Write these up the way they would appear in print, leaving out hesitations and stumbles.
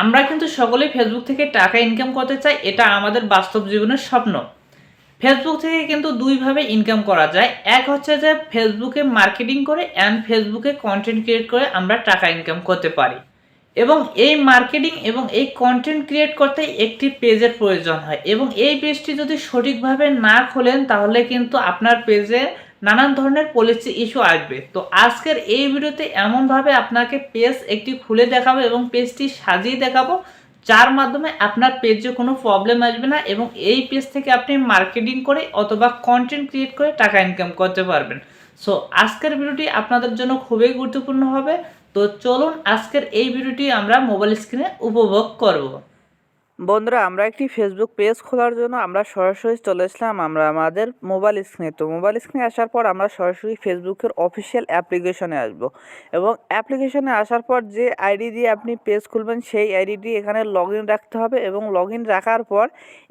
আমরা কিন্তু সকলেই ফেসবুক থেকে টাকা ইনকাম করতে চাই, এটা আমাদের বাস্তব জীবনের স্বপ্ন। ফেসবুক থেকে কিন্তু দুইভাবে ইনকাম করা যায়। এক হচ্ছে যে ফেসবুকে মার্কেটিং করে অ্যান্ড ফেসবুকে কন্টেন্ট ক্রিয়েট করে আমরা টাকা ইনকাম করতে পারি। এবং এই মার্কেটিং এবং এই কন্টেন্ট ক্রিয়েট করতে একটি পেজের প্রয়োজন হয়, এবং এই পেজটি যদি সঠিকভাবে না খোলেন তাহলে কিন্তু আপনার পেজে নানান ধরনের পলিসি ইস্যু আসবে। তো আজকের এই ভিডিওতে এমনভাবে আপনাকে পেজ একটি খুলে দেখাবো এবং পেজটি সাজিয়ে দেখাবো যার মাধ্যমে আপনার পেজে কোনো প্রবলেম আসবে না, এবং এই পেজ থেকে আপনি মার্কেটিং করে অথবা কন্টেন্ট ক্রিয়েট করে টাকা ইনকাম করতে পারবেন। সো আজকের ভিডিওটি আপনাদের জন্য খুবই গুরুত্বপূর্ণ হবে। তো চলুন আজকের এই ভিডিওটি আমরা মোবাইল স্ক্রিনে উপভোগ করব। বন্ধুরা, আমরা একটি ফেসবুক পেজ খোলার জন্য আমরা সরাসরি চলে আসলাম আমাদের মোবাইল স্ক্রিনে। তো মোবাইল স্ক্রিনে আসার পর আমরা সরাসরি ফেসবুকের অফিসিয়াল অ্যাপ্লিকেশনে আসব, এবং অ্যাপ্লিকেশনে আসার পর যে আইডি দিয়ে আপনি পেজ খুলবেন সেই আইডিটি এখানে লগ ইন রাখতে হবে। এবং লগ ইন রাখার পর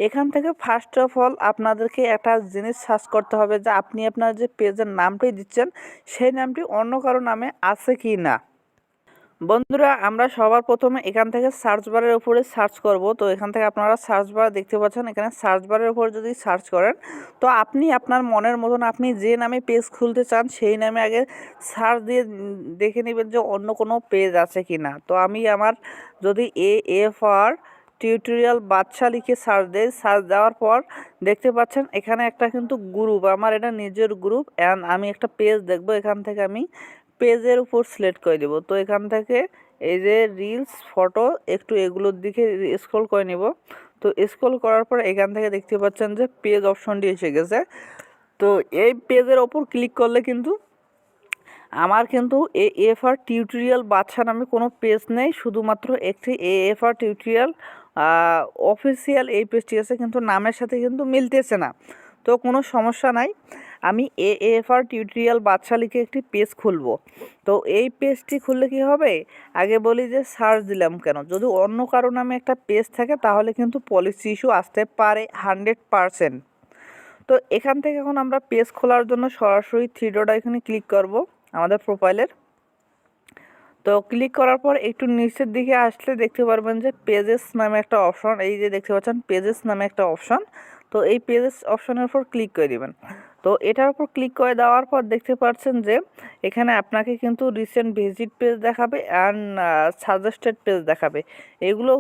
এখান থেকে ফার্স্ট অফ অল আপনাদেরকে একটা জিনিস সার্চ করতে হবে যে আপনি আপনার যে পেজের নামটি দিচ্ছেন সেই নামটি অন্য কারো নামে আছে কি না। বন্ধুরা, আমরা সবার প্রথমে এখান থেকে সার্চ বারের উপরে সার্চ করব। তো এখান থেকে আপনারা সার্চ বার দেখতে পাচ্ছেন, এখানে সার্চ বারের উপর যদি সার্চ করেন তো আপনি আপনার মনের মতন আপনি যে নামে পেজ খুলতে চান সেই নামে আগে সার্চ দিয়ে দেখে নেবেন যে অন্য কোনো পেজ আছে কি না। তো আমি আমার যদি AFR টিউটোরিয়াল বাদশা লিখে সার্চ দেয়, সার্চ দেওয়ার পর দেখতে পাচ্ছেন এখানে একটা কিন্তু গ্রুপ, আমার এটা নিজের গ্রুপ, অ্যান্ড আমি একটা পেজ দেখব। এখান থেকে আমি পেজের উপর সিলেক্ট করে দেব। তো এখান থেকে এই যে রিলস, ফটো, একটু এগুলোর দিকে স্ক্রল করে নেব। তো স্ক্রল করার পর এখান থেকে দেখতে পাচ্ছেন যে পেজ অপশনটি এসে গেছে। তো এই পেজের ওপর ক্লিক করলে কিন্তু আমার কিন্তু AFR টিউটোরিয়াল বাদশা নামে কোনো পেজ নেই, শুধুমাত্র একটি AFR টিউটোরিয়াল অফিসিয়াল এই পেজটি আছে, কিন্তু নামের সাথে কিন্তু মিলতেছে না। তো কোনো সমস্যা নাই, আমি AFR টিউটোরিয়াল বাদশা লিখে একটি পেজ খুলব। তো এই পেজটি খুললে কি হবে, আগে বলি যে সার্চ দিলাম কেন, যদি অন্য কারো নামে একটা পেজ থাকে তাহলে কিন্তু পলিসি ইস্যু আসতে পারে 100%। তো এখান থেকে এখন আমরা পেজ খোলার জন্য সরাসরি থ্রি ডট আইকনে ক্লিক করব আমাদের প্রোফাইলের। তো ক্লিক করার পর একটু নিচের দিকে আসলে দেখতে পারবেন যে পেজেস নামে একটা অপশন, এই যে দেখতে পাচ্ছেন পেজেস নামে একটা অপশন। তো এই পেজেস অপশনের উপর ক্লিক করে দিবেন। তো এটার উপর ক্লিক করে দেওয়ার পর দেখতে পাচ্ছেন যে এখানে আপনাকে কিন্তু রিসেন্ট ভিজিট পেজ দেখাবে অ্যান্ড সাজেস্টেড পেজ দেখাবে। এগুলো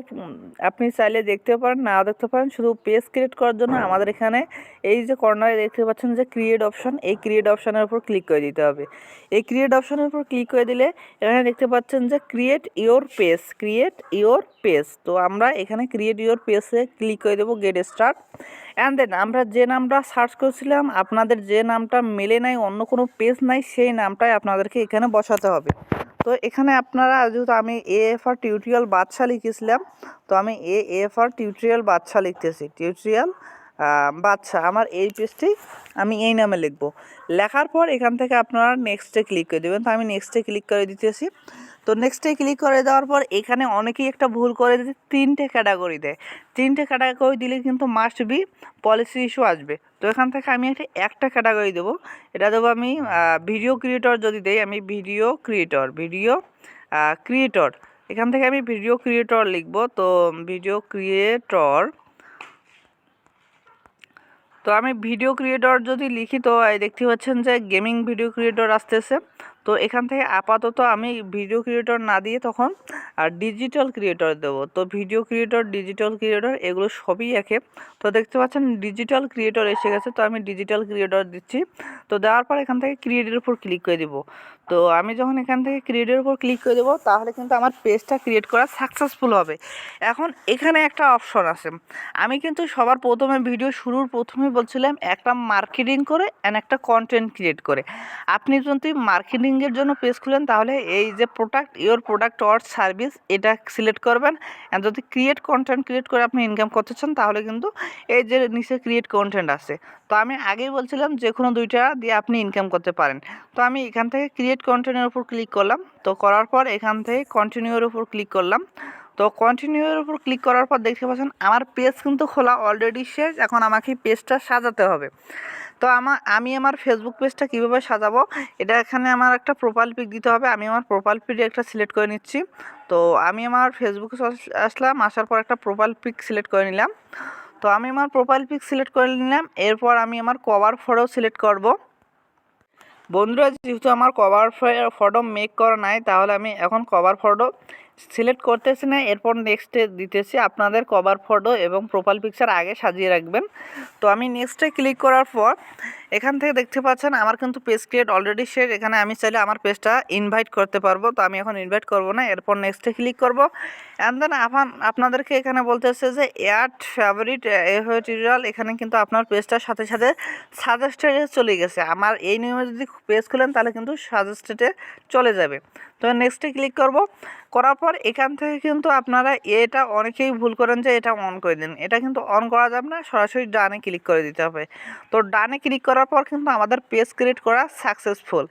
আপনি চাইলে দেখতে পারেন, নাও দেখতে পারেন। শুধু পেজ ক্রিয়েট করার জন্য আমাদের এখানে এই যে কর্নারে দেখতে পাচ্ছেন যে ক্রিয়েট অপশন, এই ক্রিয়েট অপশনের উপর ক্লিক করে দিতে হবে। এই ক্রিয়েট অপশনের উপর ক্লিক করে দিলে এখানে দেখতে পাচ্ছেন যে create your page, create your page. তো আমরা এখানে ক্রিয়েট ইওর পেজে ক্লিক করে দেবো, গেট স্টার্ট। অ্যান্ড দেন আমরা যে নামটা সার্চ করছিলাম, আপনাদের যে নামটা মেলে নাই, অন্য কোনো পেজ নাই, সেই নামটাই আপনাদেরকে এখানে বসাতে হবে। তো এখানে আপনারা, যেহেতু আমি AFR টিউটোরিয়াল বাদশা লিখেছিলাম, তো আমি AFR টিউটোরিয়াল বাদশা লিখতেছি, টিউটোরিয়াল বাদশা। আমার এই পেজটি আমি এই নামে লিখব। লেখার পর এখান থেকে আপনারা নেক্সটে ক্লিক করে দেবেন। তো আমি নেক্সটে ক্লিক করে দিতেছি। তো নেক্সটে ক্লিক করে দেওয়ার পর এখানে অনেকেই একটা ভুল করে দিতে, 3টে ক্যাটাগরি দেয়। 3টে ক্যাটাগরি দিলে কিন্তু মাস্ট বি পলিসি ইস্যু আসবে। তো এখান থেকে আমি একটা ক্যাটাগরি দেবো। এটা দেবো আমি ভিডিও ক্রিয়েটর। যদি দেই আমি ভিডিও ক্রিয়েটর, এখান থেকে আমি ভিডিও ক্রিয়েটর লিখব। তো ভিডিও ক্রিয়েটর, তো আমি ভিডিও ক্রিয়েটর যদি লিখি তো দেখতে পাচ্ছেন যে গেমিং ভিডিও ক্রিয়েটর আসতেছে। তো এখান থেকে আপাতত আমি ভিডিও ক্রিয়েটর না দিয়ে তখন ডিজিটাল ক্রিয়েটর দেবো। তো ভিডিও ক্রিয়েটর, ডিজিটাল ক্রিয়েটর এগুলো সবই একে। তো দেখতে পাচ্ছেন ডিজিটাল ক্রিয়েটর এসে গেছে, তো আমি ডিজিটাল ক্রিয়েটর দিচ্ছি। তো দেওয়ার পর এখান থেকে ক্রিয়েটের উপর ক্লিক করে দেবো। তো আমি যখন এখান থেকে ক্রিয়েটের উপর ক্লিক করে দেবো তাহলে কিন্তু আমার পেজটা ক্রিয়েট করা সাকসেসফুল হবে। এখন এখানে একটা অপশন আছে, আমি কিন্তু সবার প্রথমে ভিডিও শুরুর প্রথমেই বলছিলাম একটা মার্কেটিং করে অ্যান্ড একটা কন্টেন্ট ক্রিয়েট করে। আপনি যদি মার্কেটিংয়ের জন্য পেজ খুলেন তাহলে এই যে প্রোডাক্ট অর সার্ভিস এটা সিলেক্ট করবেন। অ্যান্ড যদি কন্টেন্ট ক্রিয়েট করে আপনি ইনকাম করতে চান তাহলে কিন্তু এই যে নিচে ক্রিয়েট কন্টেন্ট আছে। তো আমি আগেই বলছিলাম যে কোনো দুইটা দিয়ে আপনি ইনকাম করতে পারেন। তো আমি এখান থেকে ক্রিয়েট কন্টেন্টের উপর ক্লিক করলাম। তো করার পর এখান থেকে কন্টিনিউর উপর ক্লিক করলাম। তো কন্টিনিউর উপর ক্লিক করার পর দেখতে পাচ্ছেন আমার পেজ কিন্তু খোলা অলরেডি শেষ। এখন আমাকে পেজটা সাজাতে হবে। তো আমি আমার ফেসবুক পেজটা কীভাবে সাজাবো, এটা এখানে আমার একটা প্রোফাইল পিক দিতে হবে। আমি আমার প্রোফাইল পিক একটা সিলেক্ট করে নিচ্ছি। তো আমি আমার ফেসবুকে আসলাম, আসার পর একটা প্রোফাইল পিক সিলেক্ট করে নিলাম। তো আমি আমার প্রোফাইল পিক সিলেক্ট করে নিলাম। এরপর আমি আমার কভার ফটো সিলেক্ট করব। বন্ধুরা, যেহেতু আমার কভার ফটো মেক করা নাই, তাহলে আমি এখন কভার ফটো সিলেক্ট করতেছি না, এরপর নেক্সটে দিতেছি। আপনাদের কভার ফটো এবং প্রোফাইল পিকচার আগে সাজিয়ে রাখবেন। তো আমি নেক্সটে ক্লিক করার পর এখান থেকে দেখতে পাচ্ছেন আমার কিন্তু পেজ ক্রিয়েট অলরেডি শেষ। এখানে আমি চাইলে আমার পেজটা ইনভাইট করতে পারবো, তো আমি এখন ইনভাইট করব না। এরপর নেক্সটে ক্লিক করব। অ্যান্ড দেন আপনাদেরকে এখানে বলতেছে যে অ্যাড ফেভারিট টিউটোরিয়াল। এখানে কিন্তু আপনার পেজটার সাথে সাথে সাজেস্টেডে চলে গেছে। আমার এই নিয়মে যদি পেজ খুলেন তাহলে কিন্তু সাজেস্টেডে চলে যাবে। তো নেক্সটে ক্লিক করব। করার পর এখান থেকে কিন্তু আপনারা এটা অনেকেই ভুল করেন যে এটা অন করে দিন। এটা কিন্তু অন করা যাবে না, সরাসরি ডানে ক্লিক করে দিতে হবে। তো ডানে ক্লিক করার পর কিন্তু আমাদের পেজ ক্রিয়েট করা সাকসেসফুল,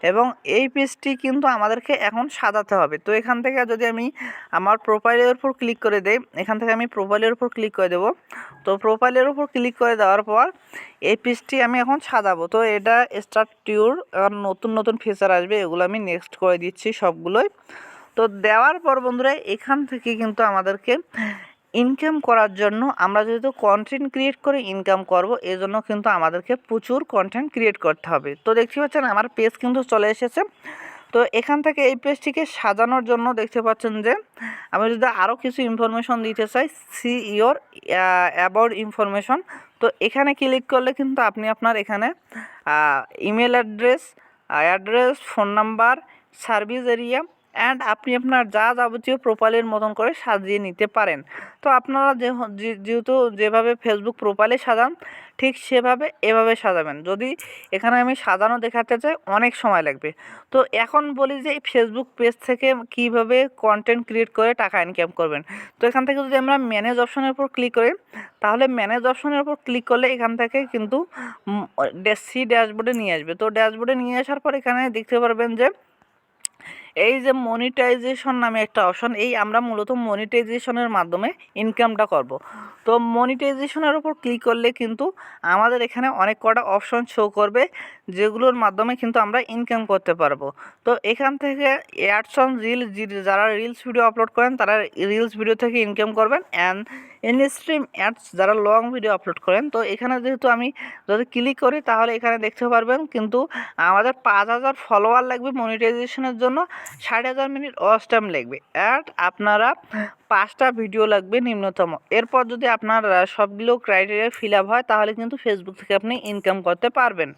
এবং এই পেজটি কিন্তু আমাদেরকে এখন সাজাতে হবে। তো এখান থেকে যদি আমি আমার প্রোফাইলের উপর ক্লিক করে দেই, এখান থেকে আমি প্রোফাইলের উপর ক্লিক করে দেব। তো প্রোফাইলের উপর ক্লিক করে দেওয়ার পর এই পেজটি আমি এখন সাজাবো। তো এটা স্টার্ট টিউর নতুন নতুন ফিচার আসবে, এগুলো আমি নেক্সট করে দিচ্ছি সবগুলোই। তো দেওয়ার পর বন্ধুরা এখান থেকে কিন্তু আমাদেরকে ইনকাম করার জন্য, আমরা যেহেতু কন্টেন্ট ক্রিয়েট করে ইনকাম করব, এই জন্য কিন্তু আমাদেরকে প্রচুর কন্টেন্ট ক্রিয়েট করতে হবে। তো দেখতে পাচ্ছেন আমার পেজ কিন্তু চলে এসেছে। তো এখান থেকে এই পেজটিকে সাজানোর জন্য দেখতে পাচ্ছেন যে আমি যদি আরও কিছু ইনফরমেশন দিতে চাই, সি ইওর অ্যাবাউট ইনফরমেশন। তো এখানে ক্লিক করলে কিন্তু আপনি আপনার এখানে email address, phone number, service area and আপনি আপনার যা যাবতীয় প্রোফাইলের মতন করে সাজিয়ে নিতে পারেন। তো আপনারা যেহেতু যেভাবে ফেসবুক প্রোফাইলে সাজান ঠিক সেভাবে এভাবে সাজাবেন। যদি এখানে আমি সাজানো দেখাতে চাই অনেক সময় লাগবে। তো এখন বলি যে এই ফেসবুক পেজ থেকে কিভাবে কন্টেন্ট ক্রিয়েট করে টাকা ইনকাম করবেন। তো এখান থেকে যদি আমরা ম্যানেজ অপশনের উপর ক্লিক করি, তাহলে ম্যানেজ অপশনের উপর ক্লিক করলে এখান থেকে কিন্তু ড্যাশবোর্ডে নিয়ে আসবে। তো ড্যাশবোর্ডে নিয়ে আসার পর এখানে দেখতে পারবেন যে এই যে মনিটাইজেশন নামে একটা অপশন, এই আমরা মূলত মনিটাইজেশনের মাধ্যমে ইনকামটা করব। তো মনিটাইজেশনের উপর ক্লিক করলে কিন্তু আমাদের এখানে অনেক কটা অপশন শো করবে, যেগুলোর মাধ্যমে কিন্তু আমরা ইনকাম করতে পারবো। তো এখান থেকে অ্যাডস অন রিল, যারা রিলস ভিডিও আপলোড করেন তারা রিলস ভিডিও থেকে ইনকাম করবেন। অ্যান্ড ইনস্ট্রিম অ্যাডস, যারা লং ভিডিও আপলোড করেন। তো এখানে যেহেতু আমি যদি ক্লিক করি তাহলে এখানে দেখতে পারবেন কিন্তু আমাদের 5000 ফলোয়ার লাগবে মনিটাইজেশনের জন্য, 60,000 মিনিট ওয়াচ টাইম লাগবে, অ্যাড আপনারা 5টা ভিডিও লাগবে নিম্নতম। এরপর যদি আপনার সবগুলো ক্রাইটেরিয়া ফিল আপ হয় তাহলে কিন্তু ফেসবুক থেকে আপনি ইনকাম করতে পারবেন।